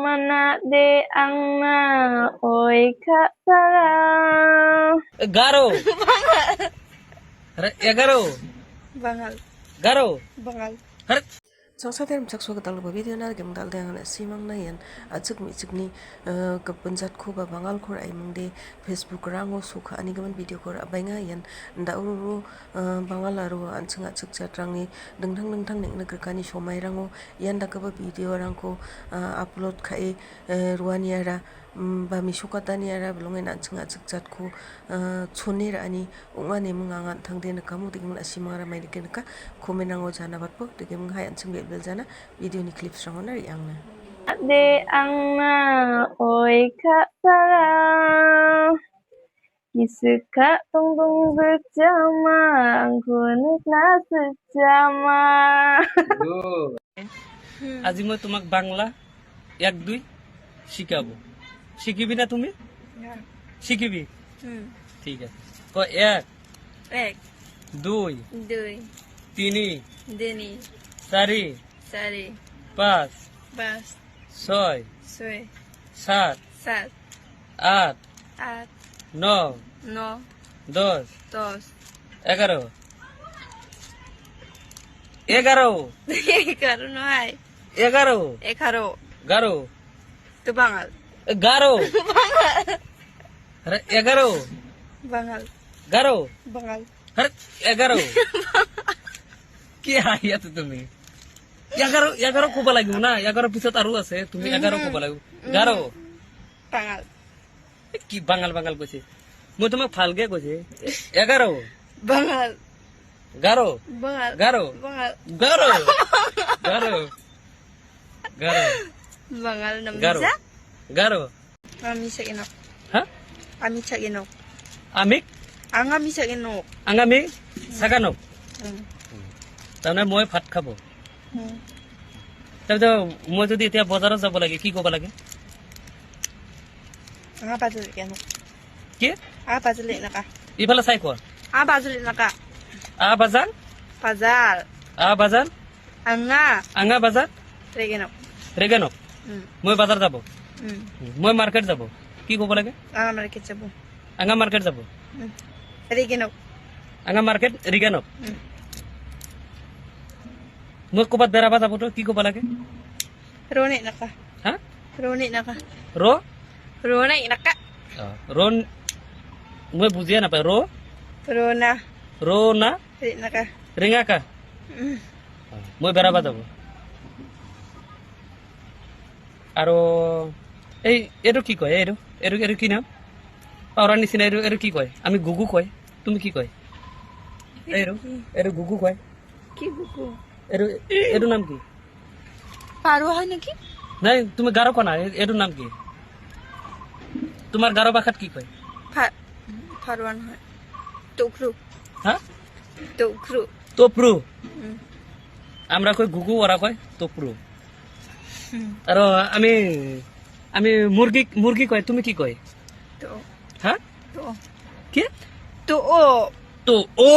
mana de angna oi ka sarang. Garo. 11 Bangal. Garo. Bangal. Sangsatem sakso katal ba video na gam dal dang na simang na yan achuk mi chukni kapunjat ko ba bangal khor ai mangde Facebook rango sukha ani gaman video kor abainga yan nda uru bangal aro anchung achuk chatrangi dengthang dengthang nek nagrkani somai rango yan da ka ba video rangko upload khai ruania ra ba misukatani ara belongai anchung achuk chatko chonir ani ungani mungangan thangde na kamu digmun asimara mai dikenka komenango jana batpo digem hai anchung beljana video ni clips rangona riangna De angna oi ka sarang. Kisuka tungtung bersama angkunut na sejama. আজি মই তোমাক বাংলা 1 2 শিখাবো শিখিবি না তুমি শিখিবি ঠিক আছে তো 1 এক 2 দুই 3 তিনি 4 চারি 5 পাঁচ 6 ছয় 7 সাত 8 আট 9 ন 10 দশ 11 11 এগারো নয় 11 এগারো 11 তো বাঙাল 11 अरे 11 বাঙাল 11 বাঙাল अरे 11 क्या यात तुम्ही 11 ক'ব লাগিব না 11 পিছত আৰু আছে তুমি 11 ক'ব লাগিব 11 বাঙাল কি বাঙাল বাঙাল কৈছে মই তোমাক ভালকে কৈছে 11 বাঙাল 11 বাঙাল 11 বাঙাল 11 11 11 বাঙাল Garo. namisa Garo. ami sa inok Ha? ami sa inok Amik? ang ami sa inok Angami? Saganok? তাৰমানে মই ভাত খাব তাৰপিছত মই যদি এতিয়া বজাৰত যাব লাগে কি ক'ব লাগে ang bazuli inok কি bazuli naka ইফালে চাই কোৱা bazuli naka বাজাৰ pazal বাজাৰ anga আঙা বাজাৰ reginok ৰেগানক মই বাজাৰ যাব মই মাৰ্কেট যাব কি ক'ব লাগে anga market sabo আঙা মাৰ্কেট যাব reginok আঙা মাৰ্কেট ৰিগানক মই ক'ৰবাত বেৰাবা যাবতো কি ক'ব লাগে roni naka হা roni naka ৰ roni naka ৰন মই বুজিয়ে নাপায় rona ৰ না naka ৰিঙাকা মই বেৰাবা যাব আৰু এইটো কি কয় এইটো কি নাম পাউৰাৰ নিচিনা এইটো কি কয় আমি গুগু কয় তুমি কি কয় এইটো গুগু কয় কি বুকু এইটো নাম কি পারো হয় নাকি নাই তুমি গাৰো কোৱা নাই এইটো নাম কি তোমাৰ গাৰো ভাষাত কি কয় ফাৰওয়ান হয় টুকৰু হা টুকৰু তোপ্ৰু আমৰা কই গুগু ওৰা কয় তোপ্ৰু আৰু আমি মুৰ্গী কয় তুমি কি কয় তো হা তো কি তো ও তো ও